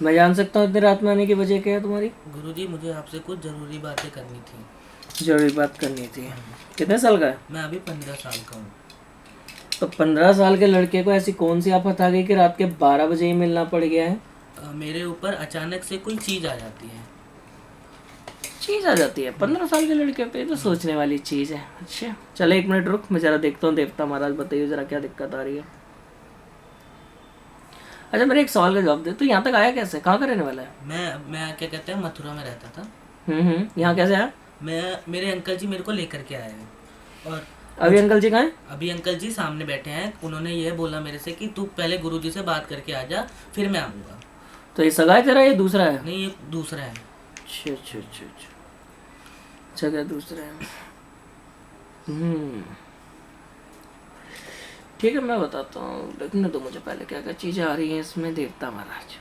मैं जान सकता हूँ इतनी रात में आने की वजह क्या है तुम्हारी? गुरुजी मुझे आपसे कुछ ज़रूरी बातें करनी थी। जरूरी बात करनी थी। कितने साल का है? मैं अभी 15 साल का हूँ। तो 15 साल के लड़के को ऐसी कौन सी आफत आ गई कि रात के 12 बजे ही मिलना पड़ गया है? मेरे ऊपर अचानक से कोई चीज़ आ जाती है। चीज आ जाती है 15 साल के लड़के पे? तो सोचने वाली चीज है। अच्छा चलो 1 मिनट रुक, मैं जरा देखता हूँ। देवता महाराज बताइए जरा क्या दिक्कत आ रही है। अच्छा मेरे एक सवाल का जवाब दे, तू यहाँ तक आया कैसे? कहाँ का रहने वाला है? मैं क्या कहते हैं, मथुरा में रहता था। यहाँ कैसे आया? मेरे अंकल जी मेरे को लेकर के आए हैं। और अभी अंकल जी कहाँ है? अभी अंकल जी सामने बैठे हैं। उन्होंने ये बोला मेरे से कि तू पहले गुरुजी से बात करके आ जा, फिर मैं आऊँगा। तो ये सगा है तेरा, ये दूसरा है? नहीं, ये दूसरा है। अच्छा अच्छा अच्छा अच्छा। अच्छा क्या दूसरा है? ठीक है मैं बताता हूँ, देखने दो मुझे पहले क्या क्या चीज़ें आ रही हैं इसमें। देवता महाराज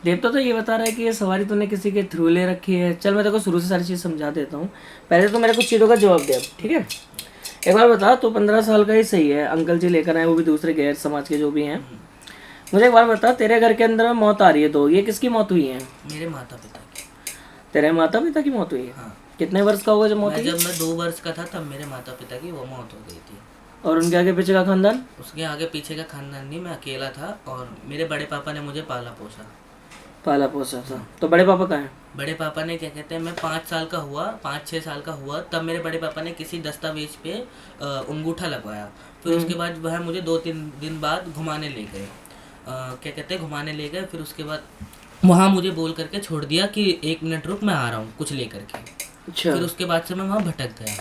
देवता तो ये बता रहा है कि ये सवारी तूने किसी के थ्रू ले रखी है। चल मैं तेरे को शुरू से सारी चीज़ समझा देता हूँ, पहले तो मेरे कुछ चीज़ों का जवाब दे अब, ठीक है? एक बार बता, तू 15 साल का ही सही है, अंकल जी लेकर आए वो भी दूसरे गैर समाज के जो भी हैं। मुझे एक बार बता, तेरे घर के अंदर में मौत आ रही है तो ये किसकी मौत हुई है? मेरे माता पिता की। तेरे माता पिता की मौत हुई है? हाँ। कितने वर्ष का होगा जब मौत हुई? जब मैं 2 वर्ष का था तब मेरे माता पिता की वो मौत हो गई थी। और उनके आगे पीछे का खानदान? उसके आगे पीछे का खानदान नहीं, मैं अकेला था और मेरे बड़े पापा ने मुझे पाला पोसा। पाला पोसा था। तो बड़े पापा कहाँ हैं? बड़े पापा ने क्या कहते हैं, मैं 5-6 साल का हुआ तब मेरे बड़े पापा ने किसी दस्तावेज पे अंगूठा लगवाया। फिर उसके बाद वह मुझे 2-3 दिन बाद घुमाने ले गए। क्या कहते हैं, घुमाने ले गए। फिर उसके बाद वहाँ मुझे बोल करके छोड़ दिया कि 1 मिनट रुक, मैं आ रहा हूँ कुछ लेकर के। अच्छा। फिर उसके बाद से मैं वहाँ भटक गया।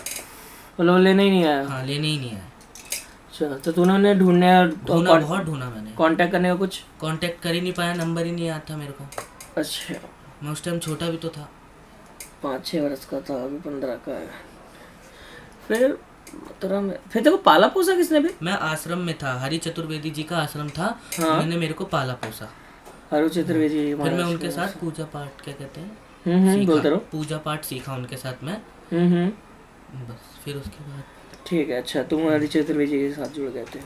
मतलब लेने ही नहीं आया? हाँ, लेने ही नहीं आया। अच्छा तो तूने उन्हें ढूंढने बहुत ढूंढा मैंने। कांटेक्ट करने का कुछ? कांटेक्ट कर ही नहीं पाया, नंबर ही नहीं आता मेरे को। अच्छा। मैं उस टाइम छोटा भी तो था। 5-6 वर्ष का था, अभी 15 का है। फिर मथुरा में फिर तेरे को पाला पोसा किसने भी? मैं आश्रम में था, हरि चतुर्वेदी जी का आश्रम था। हाँ। उन्होंने मेरे को पाला पोसा। हरु चतुर्वेदी फिर मैं महाराज उनके के साथ पूजा पाठ क्या कहते हैं बोलते रहो। पूजा पाठ सीखा उनके साथ मैं। बस फिर उसके बाद ठीक है। अच्छा तुम हरि चतुर्वेदी के साथ जुड़ गए थे।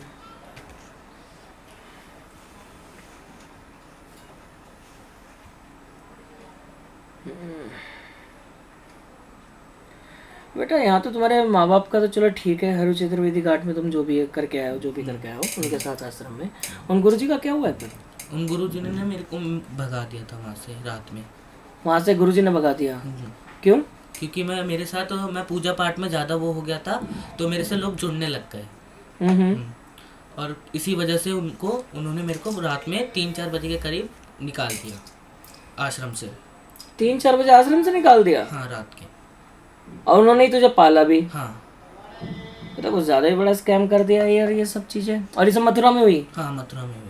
बेटा यहाँ तो तुम्हारे माँ बाप का तो चलो ठीक है, हरु चतुर्वेदी घाट में तुम जो भी करके आए हो, जो भी करके आए हो उनके साथ आश्रम में, उन गुरु जी का क्या हुआ है फिर? उन गुरु जी ने ना मेरे को भगा दिया था वहाँ से रात में। वहाँ से गुरु जी ने भगा दिया? क्यों? क्योंकि मैं पूजा पाठ में ज़्यादा वो हो गया था, तो मेरे से लोग जुड़ने लग गए। और इसी वजह से उन्होंने मेरे को रात में 3-4 बजे के करीब निकाल दिया आश्रम से। 3-4 बजे आश्रम से निकाल दिया? हाँ, रात के। और उन्होंने ही तुझे पाला भी? हाँ। तो कुछ ज़्यादा ही बड़ा स्कैम कर दिया यार ये सब चीज़ें। और ये सब मथुरा में हुई? हाँ, मथुरा में हुई।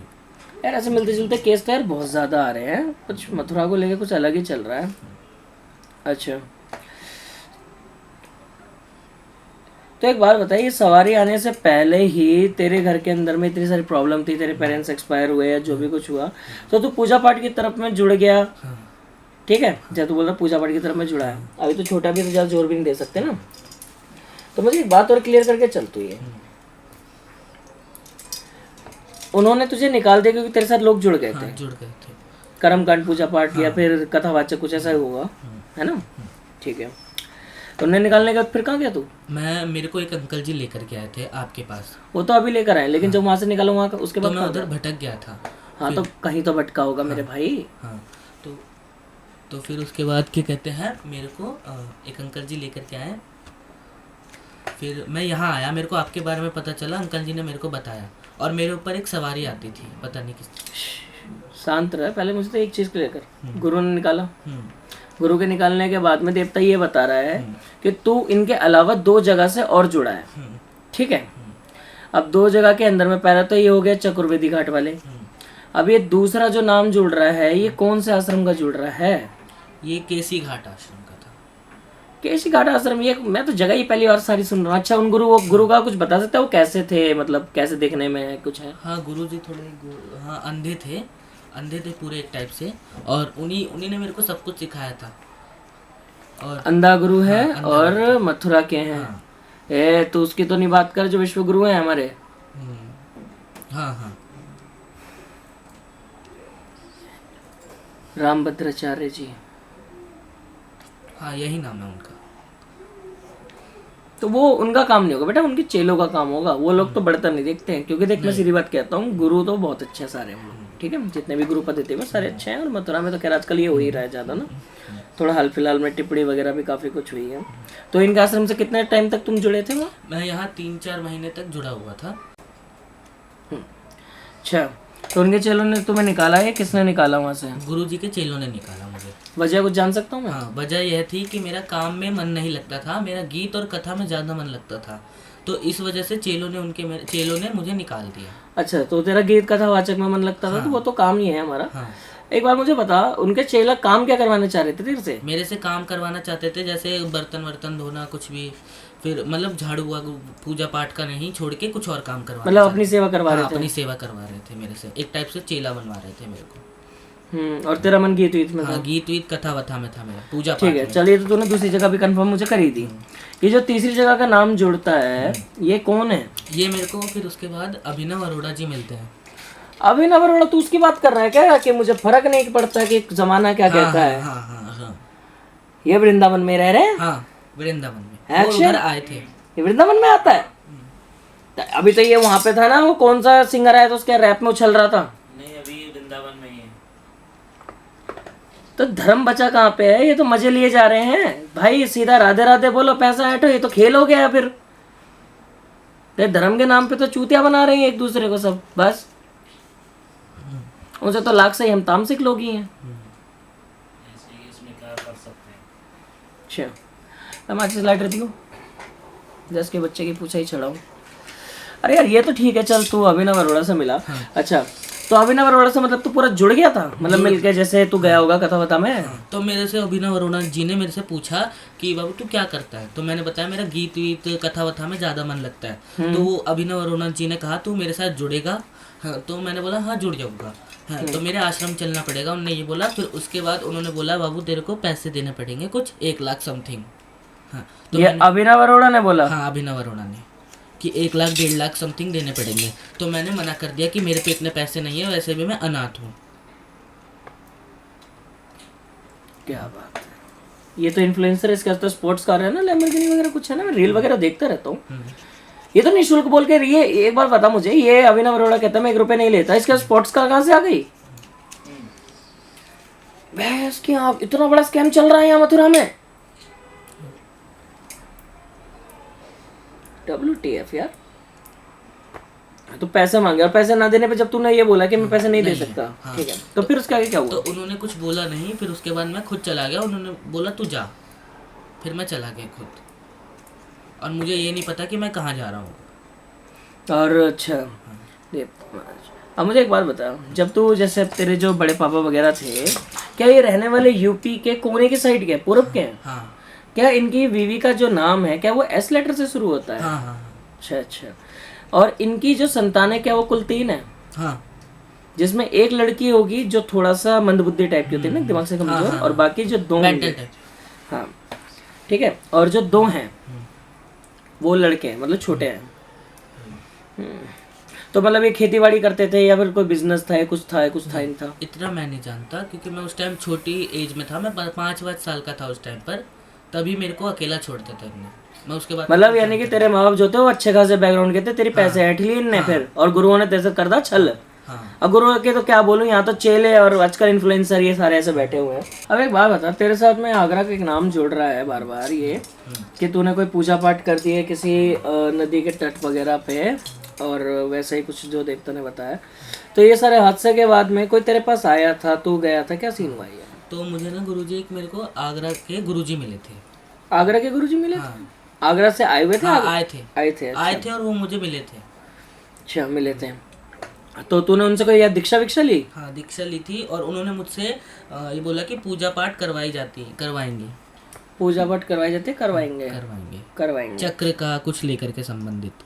यार ऐसे मिलते जुलते केस तो यार बहुत ज़्यादा आ रहे हैं, कुछ मथुरा को लेके कुछ अलग ही चल रहा है। अच्छा तो एक बात बताइए, सवारी आने से पहले ही तेरे घर के अंदर में इतनी सारी प्रॉब्लम थी, तेरे पेरेंट्स एक्सपायर हुए या जो भी कुछ हुआ, तो तू पूजा पाठ की तरफ में जुड़ गया। ठीक है, जब तू बोल रहा पूजा पाठ की तरफ में जुड़ा है, अभी तो छोटा भी तो ज़्यादा जोर भी नहीं दे सकते ना। तो मुझे एक बात और क्लियर करके चल, तू ये उन्होंने तुझे निकाल दिया क्योंकि तेरे साथ लोग जुड़ गए थे? जुड़ गए थे। कर्मकांड पूजा पाठ या फिर कथावाचक कुछ ऐसा ही होगा, है ना? ठीक है। तो उन्हें निकालने के बाद फिर कहाँ गया तू? मेरे को एक अंकल जी लेकर के आए थे आपके पास। वो तो अभी लेकर आए, लेकिन जब वहाँ से निकालो वहाँ उसके बाद मैं उधर भटक गया था। हाँ तो कहीं तो भटका होगा मेरे भाई। हाँ तो फिर उसके बाद क्या कहते हैं, मेरे को एक अंकल जी लेकर के आए। फिर मैं यहाँ आया, मेरे को आपके बारे में पता चला, अंकल जी ने मेरे को बताया। और मेरे ऊपर एक सवारी आती थी, पता नहीं किस। शांत रहे पहले, मुझे तो एक चीज़ क्लियर कर। गुरु ने निकाला, गुरु के निकालने के बाद में देवता ये बता रहा है कि तू इनके अलावा 2 जगह से और जुड़ा है। ठीक है, अब 2 जगह के अंदर में पहला तो ये हो गया चतुर्वेदी घाट वाले। अब ये दूसरा जो नाम जुड़ रहा है, ये कौन से आश्रम का जुड़ रहा है? ये केसी घाट आश्रम का था। केसी घाट आश्रम? ये मैं तो जगह ही पहली बार सारी सुन रहा हूँ। अच्छा उन गुरु का कुछ बता सकते हो, वो कैसे थे, मतलब कैसे देखने में कुछ है? हाँ, गुरु जी थोड़े अंधे थे पूरे एक टाइप से। और उन्हीं ने मेरे को सब कुछ सिखाया था। और अंधा गुरु है और मथुरा के हैं। तो उसकी तो नहीं बात कर जो विश्व गुरु है हमारे। हाँ हाँ रामभद्राचार्य जी। हाँ, यही नाम है उनका। तो वो उनका काम नहीं होगा बेटा, उनके चेलों का काम होगा। वो लोग तो बढ़ता नहीं देखते हैं, क्योंकि देख मैं सीधी बात कहता हूँ, गुरु तो बहुत अच्छे हैं सारे हम लोग, ठीक है, जितने भी गुरु पद्धति में सारे अच्छे हैं। और मथुरा में तो खैर आजकल ये हो ही रहा है ज़्यादा ना, थोड़ा हाल फिलहाल में टिप्पणी वगैरह भी काफ़ी कुछ हुई है। तो इनके आश्रम से कितने टाइम तक तुम जुड़े थे वहाँ? मैं यहाँ 3-4 महीने तक जुड़ा हुआ था। अच्छा, तो उनके चेलों ने तुम्हें निकाला है, किसने निकाला वहाँ से? गुरुजी के चेलों ने निकाला मुझे। वजह कुछ जान सकता हूँ मैं? हाँ, वजह यह थी कि मेरा काम में मन नहीं लगता था, मेरा गीत और कथा में ज़्यादा मन लगता था, तो इस वजह से चेलों ने मुझे निकाल दिया। अच्छा, तो तेरा गीत कथा वाचक में मन लगता था, तो वो तो काम ही है हमारा। हाँ। एक बार मुझे बता, उनके चेला काम क्या करवाना चाह रहे थे तेरे से? मेरे से काम करवाना चाहते थे, जैसे बर्तन वर्तन धोना, कुछ भी, फिर मतलब झाड़ू हुआ, पूजा पाठ का नहीं छोड़ के कुछ और काम करवाना। मतलब अपनी सेवा करवा रहे हाँ, थे? अपनी सेवा करवा रहे थे मेरे से, एक टाइप से चेला बनवा रहे थे मेरे को। और तेरा मन गीत वीत में था? हाँ, गीत वीत कथा वथा में था मेरा, पूजा पाठ ठीक है, में। चलिए, तो तूने दूसरी जगह भी कंफर्म मुझे करी दी। ये जो तीसरी जगह का नाम जुड़ता है, ये कौन है? ये मेरे को फिर उसके बाद अभिनव अरोड़ा जी मिलते हैं। अभिनव अरोड़ा? तू उसकी बात कर रहा है क्या, कि मुझे फर्क नहीं पड़ता कि जमाना क्या कहता है? हाँ हाँ हाँ। ये वृंदावन में रह रहे हैं? हाँ, वृंदावन में Action? वो उधर आए थे। ये वृंदावन में आता है? अभी तो ये वहां पे था ना, वो कौन सा सिंगर आया तो उसके रैप में उछल रहा था? नहीं, अभी वृंदावन में ही है। तो धर्म बचा कहाँ पे है? ये तो मजे लिए जा रहे हैं भाई, सीधा राधे राधे बोलो, पैसा ऐठो, ये तो खेल हो गया फिर। ते धर्म के नाम पे तो चूतिया बना रहे हैं एक दूसरे को सब, बस। उनसे तो लाख सही हम तामसिक लोग ही हैं। इसमें क्या कर सकते हैं? अच्छा, मैं अच्छी लाइट रहती हूँ, जस के बच्चे की पूछा ही चढ़ाऊँ। अरे यार, ये तो ठीक है, चल तू अभिनव अरोड़ा से मिला। अच्छा, तो अभिनव अरोड़ा से मतलब तू पूरा जुड़ गया था, मतलब मिल के जैसे तू गया होगा कथा वथा में? तो मेरे से अभिनव अरोड़ा जी ने मेरे से पूछा कि बाबू तू क्या करता है, तो मैंने बताया मेरा गीत वीत कथा वथा में ज़्यादा मन लगता है। तो वो अभिनव अरोड़ा जी ने कहा तू मेरे साथ जुड़ेगा? हाँ, तो मैंने बोला हाँ जुड़ जाऊँगा। हाँ, तो मेरे आश्रम चलना पड़ेगा, उन्होंने ये बोला। फिर उसके बाद उन्होंने बोला बाबू तेरे को पैसे देने पड़ेंगे कुछ 1 लाख समथिंग। हाँ, तो ये अभिनव अरोड़ा ने बोला? हाँ, अभिनव अरोड़ा ने कि 1 लाख 1.5 लाख समथिंग देने पड़ेंगे। तो मैंने मना कर दिया कि मेरे पे इतने पैसे नहीं है, वैसे भी मैं अनाथ हूँ। क्या बात है, ये तो इन्फ्लुएंसर, इसके तो स्पोर्ट्स कार है ना, लैम्बोर्गिनी वगैरह कुछ है ना, मैं रील वगैरह देखता रहता हूँ। ये तो निःशुल्क बोल के, ये एक बार बता मुझे, ये अभिनव अरोड़ा कहता है मैं 1 रुपए नहीं लेता, इसके स्पोर्ट्स कार कहाँ से आ गई? भैंस की आप, इतना बड़ा स्कैम चल रहा है यहाँ मथुरा में। WTF यार, तो पैसे मांगे और पैसे ना देने पे जब तूने ये बोला कि मैं पैसे नहीं दे सकता, ठीक है, तो फिर उसके आगे क्या हुआ? तो उन्होंने कुछ बोला नहीं, फिर उसके बाद मैं खुद चला गया। उन्होंने बोला तू जा, फिर मैं चला गया खुद, और मुझे ये नहीं पता कि मैं कहाँ जा रहा हूँ। और अच्छा, अब मुझे एक बात बता, जब तू जैसे तेरे जो बड़े पापा वगैरह थे, क्या ये रहने वाले यूपी के कोने के साइड के, पूरब के हैं? हाँ क्या इनकी बीवी का जो नाम है, क्या वो S लेटर से शुरू होता है? हाँ हाँ अच्छा अच्छा, और इनकी जो संतान है, क्या वो कुल 3 है? हाँ। जिसमें एक लड़की होगी जो थोड़ा सा मंदबुद्धि टाइप की होती है ना, दिमाग से कमजोर, और बाकी जो 2 होंगे, हाँ ठीक है, और जो 2 हैं वो लड़के हैं, मतलब छोटे हैं। तो मतलब ये खेती बाड़ी करते थे या फिर कोई बिजनेस था, कुछ था नहीं था? इतना मैं नहीं जानता, क्योंकि मैं उस टाइम छोटी एज में था, मैं 5-5 साल का था उस टाइम पर, तभी मेरे को अकेला छोड़ देता था। मैं उसके बाद मतलब यानी कि तेरे माँ बाप जो थे वो अच्छे खासे बैकग्राउंड के थे, तेरी पैसे ऐठ लिए इनने फिर, और गुरुओं ने तेरे से कर दा छल। हाँ। अब गुरुओं के तो क्या बोलूं, यहाँ तो चेले और आजकल इन्फ्लुएंसर ये सारे ऐसे बैठे हुए हैं। अब एक बात बता, तेरे साथ में आगरा का एक नाम जुड़ रहा है बार बार, ये कि तूने कोई पूजा पाठ कर दी है किसी नदी के तट वगैरह पे, और वैसे ही कुछ जो देवता ने बताया। तो ये सारे हादसे के बाद में कोई तेरे पास आया था, तू गया था, क्या सीन हुआ ये? तो मुझे ना गुरुजी, एक मेरे को आगरा के गुरुजी मिले थे। आगरा के गुरुजी मिले थे? आगरा से आए हुए थे? हाँ, आए थे। आए थे और वो मुझे मिले थे। अच्छा, मिले थे। तो तूने उनसे कोई यार दीक्षा विक्षा ली? हाँ, दीक्षा ली थी, और उन्होंने मुझसे ये बोला कि पूजा पाठ करवाएंगे। पूजा पाठ करवाई जाती है? करवाएंगे। चक्र का कुछ लेकर के संबंधित।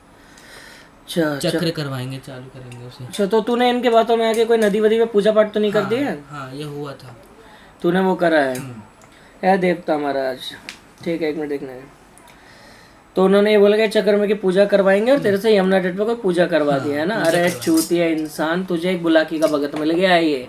अच्छा, चक्र करवाएंगे, चालू करेंगे उसे। अच्छा, तो तूने इनके बातों में आके कोई नदी वदी में पूजा पाठ तो नहीं कर दी है? हाँ, ये हुआ था। तूने वो करा है? यार देवता महाराज, ठीक है, 1 मिनट देखना है। तो उन्होंने ये बोला कि चक्कर में की पूजा करवाएंगे और तेरे से यमुना तट पे कोई पूजा करवा दिया है ना। अरे चूतिया इंसान, तुझे एक बुलाकी का भगत मिल गया है ये,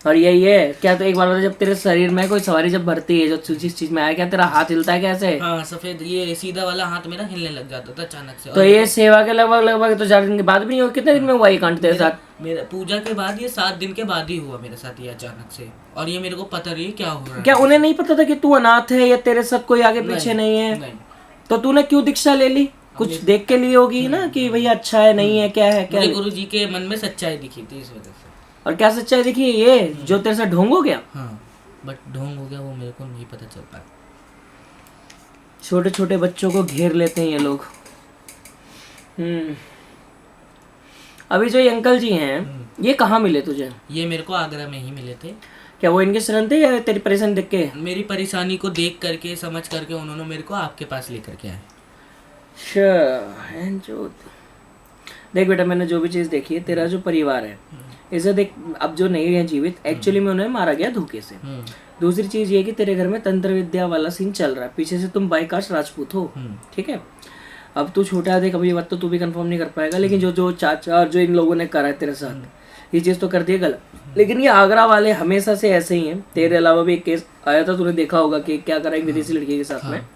और यही है क्या। तो एक बार बता, जब तेरे शरीर में कोई सवारी जब भरती है, जो जिस चीज में आया, क्या तेरा हाथ हिलता है कैसे? हाँ, सफेद ये सीधा वाला हाथ मेरा हिलने लग जाता था अचानक से। तो ये सेवा के लगभग तो 4 दिन के बाद भी नहीं हुआ, कितने दिन में हुआ ये कांड तेरे साथ? मेरा पूजा के बाद ये 7 दिन के बाद ही हुआ मेरे साथ ये अचानक से, और ये मेरे को पता नहीं क्या हो रहा है। क्या उन्हें नहीं पता था कि तू अनाथ है या तेरे साथ कोई आगे पीछे नहीं है? नहीं, तो तूने क्यों दीक्षा ले ली? कुछ देख के लिए होगी ना कि भैया अच्छा है नहीं है, क्या है क्या मुझे है? गुरु जी के मन में सच्चाई दिखी थी इस वजह से। और क्या सच्चाई देखी ये जो तेरे साथ ढोंग हो गया? हाँ, बट ढोंग हो गया वो मेरे को नहीं पता चल पाया। छोटे छोटे बच्चों को घेर लेते हैं ये लोग। अभी जो ये अंकल जी हैं, ये कहाँ मिले तुझे? ये मेरे को आगरा में ही मिले थे। क्या वो इनके शरण थे या तेरी परेशानी देख के? मेरी परेशानी को देख करके, समझ करके उन्होंने मेरे को आपके पास लेकर के आए। जो देख बेटा, मैंने जो भी चीज़ देखी है, तेरा जो परिवार है इसे देख, अब जो नहीं है जीवित, एक्चुअली में उन्हें मारा गया धोखे से। दूसरी चीज़ ये कि तेरे घर में तंत्र विद्या वाला सीन चल रहा है, पीछे से तुम बाईकास्ट राजपूत हो, ठीक है। अब तू छोटा है, देख अभी ये बात तो तू भी कंफर्म नहीं कर पाएगा, लेकिन जो चाचा और जो इन लोगों ने करा है तेरे साथ, ये चीज़ तो कर दी है गलत। लेकिन ये आगरा वाले हमेशा से ऐसे ही हैं। तेरे अलावा भी एक केस आया था, तूने देखा होगा कि क्या करा एक विदेशी लड़की के साथ में।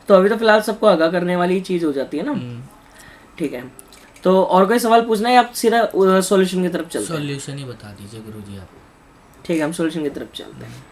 तो अभी तो फिलहाल सबको आगाह करने वाली चीज़ हो जाती है ना, ठीक है। तो और कोई सवाल पूछना है, आप सीधा सॉल्यूशन की तरफ चलते हैं? सॉल्यूशन ही बता दीजिए गुरुजी आप। ठीक है, हम सॉल्यूशन की तरफ चलते हैं।